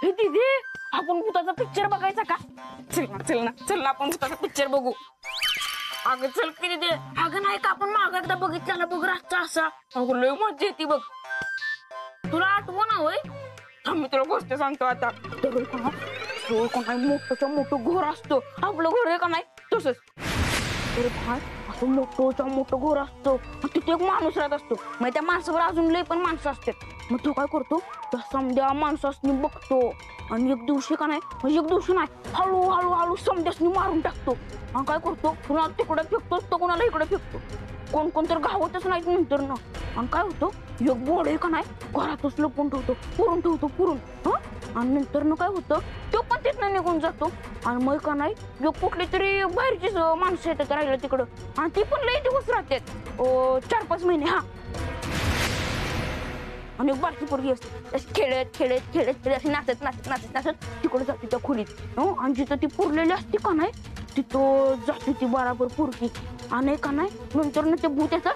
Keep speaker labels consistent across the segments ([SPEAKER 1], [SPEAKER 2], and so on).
[SPEAKER 1] हे दीदी आपण भूताचा पिक्चर बघायचा का? चल ना आपण भूताचा पिक्चर बघू. अगं चल की दीदी. अगं नाही का आपण मागं एकदा बघितलेला बघ रातचा असा. अगं लय मजा येते बघ. तुला आठवण ना होय? थांब मी तुला गोष्ट सांगतो आता. मोठं मोठं घर असतं आपलं घर आहे का नाही तसंच. तर भाई असं मोठं घर असतं. तिथे एक माणूस राहत असतो. मग त्या माणसावर अजून लय पण माणसं असतात. मग तो काय करतो त्या समद्या माणसासनी बघतो आणि एक दिवशी का नाही म्हणजे एक दिवशी नाही हळू समद्यासनी मारून टाकतो. आणि काय करतो कुणाला तिकडे फेकतो तर कुणाला इकडे फेकतो. कोण तर घावतच नाही नंतर ना. आणि काय होतं एक बोर्ड आहे का नाही घरातच लपून ठेवतो पुरून आणि नंतर ना काय होतं तो पण तिथनं निघून जातो. आणि मग का नाही जो कुठली तरी बाहेरचीच माणसं येतात राहिलं तिकडं आणि ती पण लई दिवस राहतात 4-5 महिने. हा आणि एक बारकी पोरगी असते खेळत अशी नाचत तिकडे जाते त्या खोलीत. आणि जिथं ती पुरलेली असते का नाही तिथं जाते ती बराबर पोरगी. आणि का नाही नंतर ना ते भूत येतं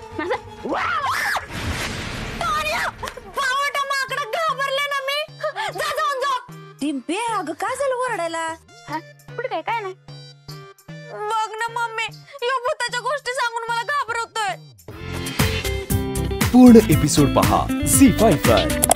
[SPEAKER 1] घाबरले ना मी.
[SPEAKER 2] डिंपे अगं काय झालं ओरडायला?
[SPEAKER 1] पुढे काय नाही.
[SPEAKER 2] बघ ना मम्मी यो भूताच्या गोष्टी सांगून मला घाबरवतोय.
[SPEAKER 3] पूर्ण एपिसोड पहा झी5 वर.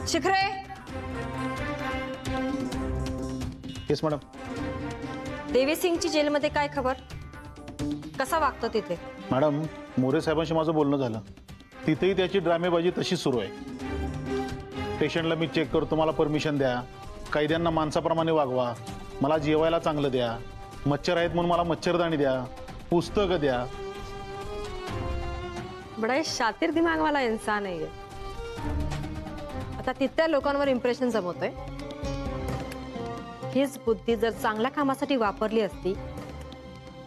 [SPEAKER 2] शिखरे
[SPEAKER 4] येस मॅडम.
[SPEAKER 2] देवी सिंगची जेलमध्ये काय खबर? कसा वागतो तिथे?
[SPEAKER 4] मॅडम मोरे साहेबांशी माझं बोलणं झालं. तिथेही त्याची ड्रामेबाजी तशीच सुरू आहे. पेशंटला मी चेक करतो, मला परमिशन द्या, कैद्यांना माणसाप्रमाणे वागवा, मला जेवायला चांगलं द्या, मच्छर आहेत म्हणून मला मच्छरदाणी द्या, पुस्तकं द्या.
[SPEAKER 2] बडा शातीर दिमाग वाला इंसान आहे. आता तिथल्या लोकांवर इम्प्रेशन जमवतोय. हीच बुद्धी जर चांगल्या कामासाठी वापरली असती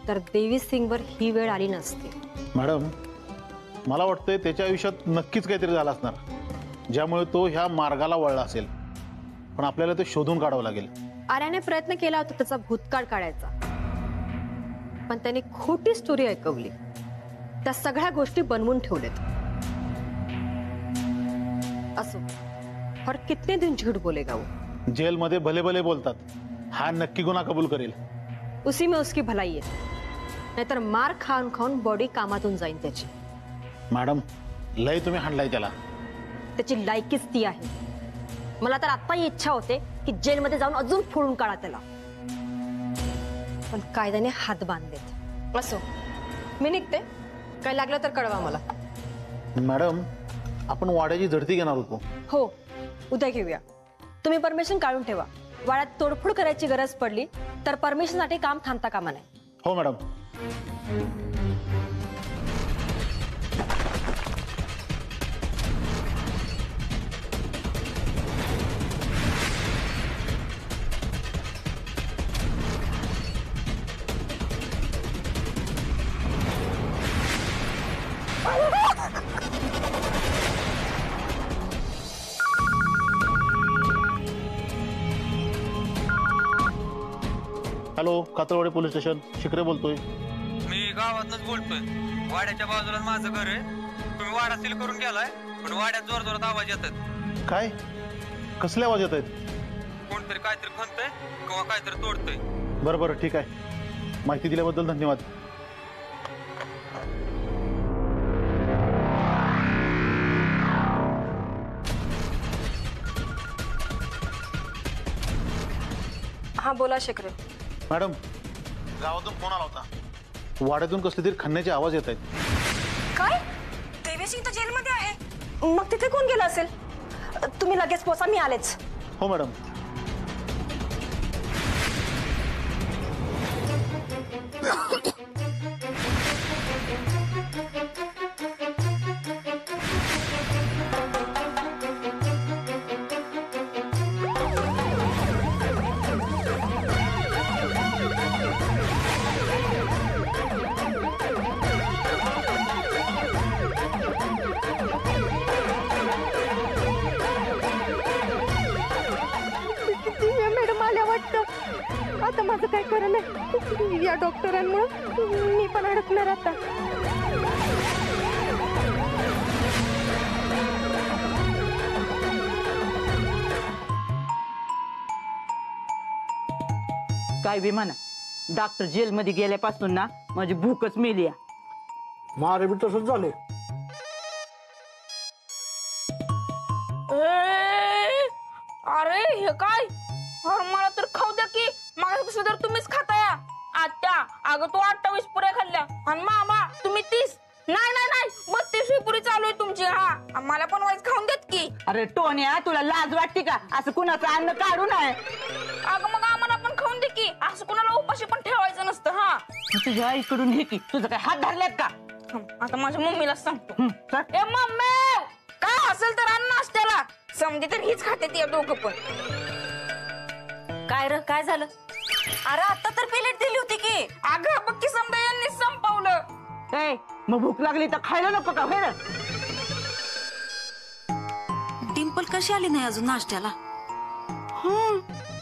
[SPEAKER 2] तर देवी सिंगवर ही वेळ आली नसती.
[SPEAKER 4] मॅडम मला वाटतंय त्याच्या आयुष्यात नक्कीच काहीतरी झालं असणार ज्यामुळे तो ह्या मार्गाला वळला असेल. पण आपल्याला ते शोधून काढावं लागेल.
[SPEAKER 2] आर्याने प्रयत्न केला होता त्याचा भूतकाळ काढायचा, पण त्याने खोटी स्टोरी ऐकवली. त्या सगळ्या गोष्टी बनवून ठेवलेत. असो, और कितने दिन झूठ बोलेगा वो?
[SPEAKER 4] जेलमध्ये भले भले बोलतात. हा नक्की गुन्हा कबूल करेल.
[SPEAKER 2] उसी में उसकी भलाई है. नाहीतर मार खाऊन खाऊन बॉडी कामातून जाईल त्याची.
[SPEAKER 4] मॅडम लय तुम्ही हाणलाय त्याला.
[SPEAKER 2] त्याची लायकीच ती आहे. मला तर आत्ताही इच्छा होते की जेलमध्ये जाऊन अजून फोडून काढा त्याला, पण कायद्याने हात बांधलेत. असो, मी निघते. काय लागलं तर कळवा मला.
[SPEAKER 4] मॅडम आपण वाड्याची झडती घेणार होतो.
[SPEAKER 2] हो, उद्या घेऊया. तुम्ही परमिशन काढून ठेवा. वाड्यात तोडफोड करायची गरज पडली तर परमिशनसाठी काम थांबता कामा नये.
[SPEAKER 4] हो मॅडम. हॅलो, कातळवाडी पोलीस स्टेशन, शिखरे बोलतोय.
[SPEAKER 5] मी गावातच बोलतोय. वाड्याच्या बाजूला माझं घर आहे. तुम्ही वाडा सील करून गेलाय, पण वाड्यात जोर जोरात आवाज येतात.
[SPEAKER 4] काय? कसले आवाज येत आहेत?
[SPEAKER 5] कोणतरी काहीतरी खणतंय किंवा काहीतरी तोडतंय.
[SPEAKER 4] बरं बरं ठीक आहे. माहिती दिल्याबद्दल धन्यवाद.
[SPEAKER 2] हा बोला शिखरे.
[SPEAKER 4] मॅडम गावातून फोन आला होता. वाड्यातून कसले तरी खणण्याचे आवाज येत आहेत.
[SPEAKER 2] काय? देवी सिंग तर जेलमध्ये आहे. मग तिथे कोण गेला असेल? तुम्ही लगेच पोचा, मी आलेच.
[SPEAKER 4] हो मॅडम.
[SPEAKER 2] काय करा नाही या डॉक्टरांमुळे मी पण अडकणार आता.
[SPEAKER 6] काय बी म्हणा, डॉक्टर जेलमध्ये गेल्यापासून ना माझी भूकच मेली आहे.
[SPEAKER 7] मारे बी तसंच झाले.
[SPEAKER 1] अरे हे काय, अरे मला तर खाऊ द्या की. माझ्यापासून तर तुम्हीच खाताय. आत्या, अगं तू 28 पुऱ्या खाल्ल्या आणि मामा तुम्ही 30. नाही नाही नाही, 32वी पुरी चालू आहे तुमची. हा, मला पण वाईज खाऊन देत की.
[SPEAKER 6] अरे टोन्या, तुला लाज वाटते का? असं कुणाचं अन्न काढू नये.
[SPEAKER 1] अगं मग आम्हाला पण खाऊन दे की. असं कुणाला उपाशी पण ठेवायचं नसतं. हा,
[SPEAKER 6] तुझ्या आईकडून हे की तुझं काय हात धरलेत का?
[SPEAKER 1] आता माझ्या मम्मीलाच सांगतो.
[SPEAKER 6] चल.
[SPEAKER 1] ए मम्मी, काय असेल तर अन्न नाश्त्याला. समजे तर हीच खाते ती दोघं पण.
[SPEAKER 2] काय र, काय झालं? अरे आता तर प्लेट दिली होती की.
[SPEAKER 1] अगं बघ की, समजा यांनी संपवलं.
[SPEAKER 6] ए, मग भूक लागली तर खायला नको का? होय.
[SPEAKER 2] डिंपल कशी आली नाही अजून नाश्त्याला?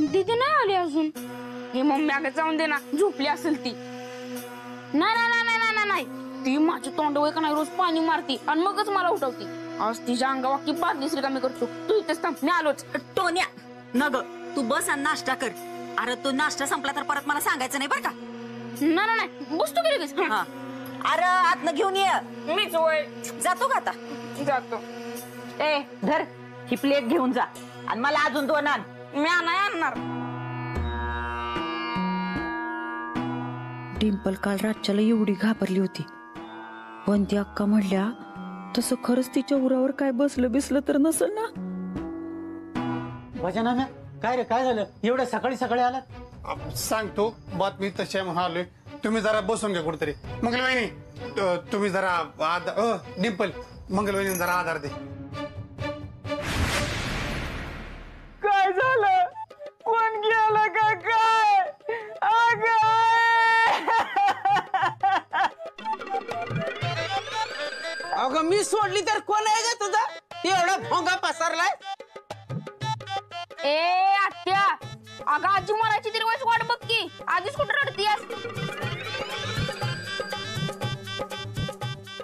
[SPEAKER 1] दीदी नाही आली अजून. हे मम्मी अगं जाऊन दे ना, झोपली असेल ती. नाही नाही नाही नाही नाही नाही, ती माझी तोंडवळ का नाही रोज पाणी मारती आणि मगच मला उठवती. आज तिच्या अंगावाकी बादलीस रिकामी करतो. तू इथेच थांब, मी आलोच.
[SPEAKER 2] टोन्या नग, तू बस आणि नाश्ता कर. अरे तो नाश्ता संपला तर परत मला सांगायचं नाही बरं का?
[SPEAKER 1] नाही नाही नाही, बसतो की लगेच.
[SPEAKER 2] हा. अरे आतनं घेऊन ये.
[SPEAKER 1] मीच वय
[SPEAKER 2] जातो का आता?
[SPEAKER 1] जातो.
[SPEAKER 6] ए, धर ही प्लेट घेऊन जा आणि मला अजून 2 आण.
[SPEAKER 1] मी नाही आणणार.
[SPEAKER 8] डिंपल काल रातच्याला एवढी घाबरली होती, पण ती अक्का म्हणल्या तसं खरंच तिच्या उरावर काय बसलं बिसलं तर नसल ना.
[SPEAKER 7] भजना ना, काय रे, काय झालं एवढ्या सकाळी सकाळी आलात?
[SPEAKER 9] सांगतो, बातमी तशी आहे म्हणून आलोय. तुम्ही जरा बसून घ्या कुठेतरी. मंगलवाहिनी, तुम्ही जरा डिंपल, मंगलवाहिनी जरा आधार दे.
[SPEAKER 6] काय झालं? कोण गेलं का काय?
[SPEAKER 10] अगं मी सोडली तर कोण आहे ग तुझा? एवढा भोंगा पसरलाय.
[SPEAKER 1] ए आत्या, अगं आजी मराठी तरी वाईस वाट बघ की. आधीच कुठं रडतीयस?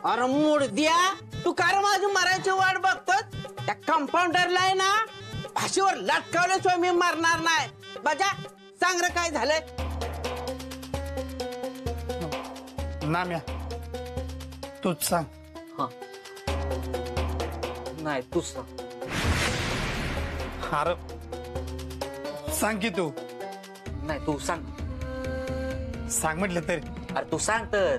[SPEAKER 10] अरे मुर्द्या, तू काय माझी मरायची वाट बघतोस? त्या कंपाऊंडरला आहे ना फाशीवर लटकावल्याशिवाय मी मरणार नाही. बजा सांग रे, काय झालंय?
[SPEAKER 9] नाम्या, तूच सांग.
[SPEAKER 5] नाही तूच सांग.
[SPEAKER 9] अरे सांग की तू.
[SPEAKER 5] नाही तू सांग.
[SPEAKER 9] सांग म्हटलं तरी.
[SPEAKER 5] अरे तू सांग तर.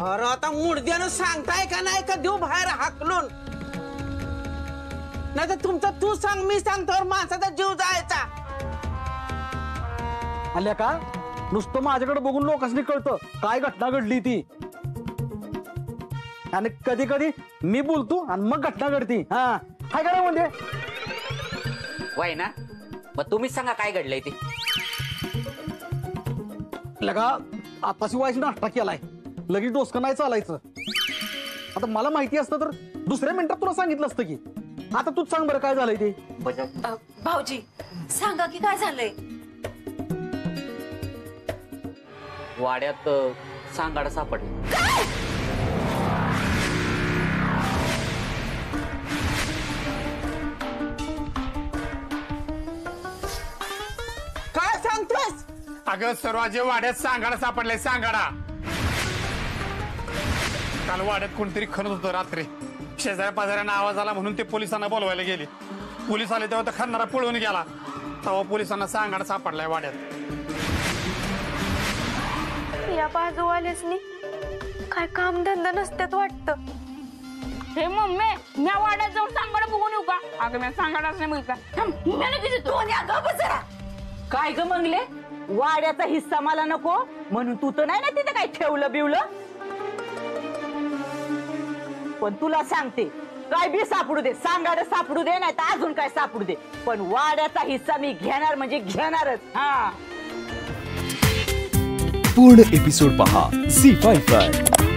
[SPEAKER 10] अरे आता मुर्द्यानं सांगताय का नाही का देऊ बाहेर हाकलून? नाही तर तुमचं तू सांग, मी सांगतो, माणसाचा जीव जायचा.
[SPEAKER 7] आल्या का? नुसतं माझ्याकडे बघून लोकांनी कळतं काय घटना घडली ती. आणि कधी कधी मी बोलतो आणि मग घटना घडती. हा, काय करा म्हणजे
[SPEAKER 5] वाय ना, मग तुम्हीच सांगा काय घडलंय ते.
[SPEAKER 7] लगा आताशी वायची नाश्ता केलाय, लगेच डोसकं नाही चालायचं. आता मला माहिती असतं तर दुसऱ्या मिनिटात तुला सांगितलं असतं की. आता तूच सांग बरं काय झालंय ते.
[SPEAKER 2] भाऊजी सांगा की काय झालंय?
[SPEAKER 5] वाड्यात सांगाडा सापडला.
[SPEAKER 10] काय सांगतोस?
[SPEAKER 9] अगं सर्वाजे वाड्यात सांगाडा सापडलाय. सांगाडा काल वाड्यात कोणतरी खणत होतं रात्री. शेजाऱ्या पाजाऱ्यांना आवाज आला म्हणून ते पोलिसांना बोलवायला गेले. पोलीस आले तेव्हा तर खणणारा पळून गेला. तेव्हा पोलिसांना सांगाडा सापडलाय वाड्यात.
[SPEAKER 2] या बाजूवाल्यासनी काय काम धंदा नसतात वाटतं.
[SPEAKER 1] हे मम्मी, मी वाड्यात जाऊन सांगाडा बघून येऊ का? अगं मी सांगाडाच नाही मिळता. थांब, मी लगेच येतो.
[SPEAKER 6] काय ग मंगले, वाड्याचा हिस्सा मला नको म्हणून तू तर नाही ना तिथे काय ठेवलं बिवलं. पण तुला सांगते, काय बी सापडू दे, सांगाड सापडू दे, नाही तर अजून काय सापडू दे, पण वाड्याचा हिस्सा मी घेणार म्हणजे घेणारच. हा,
[SPEAKER 3] पूर्ण एपिसोड पहा झी5 वर.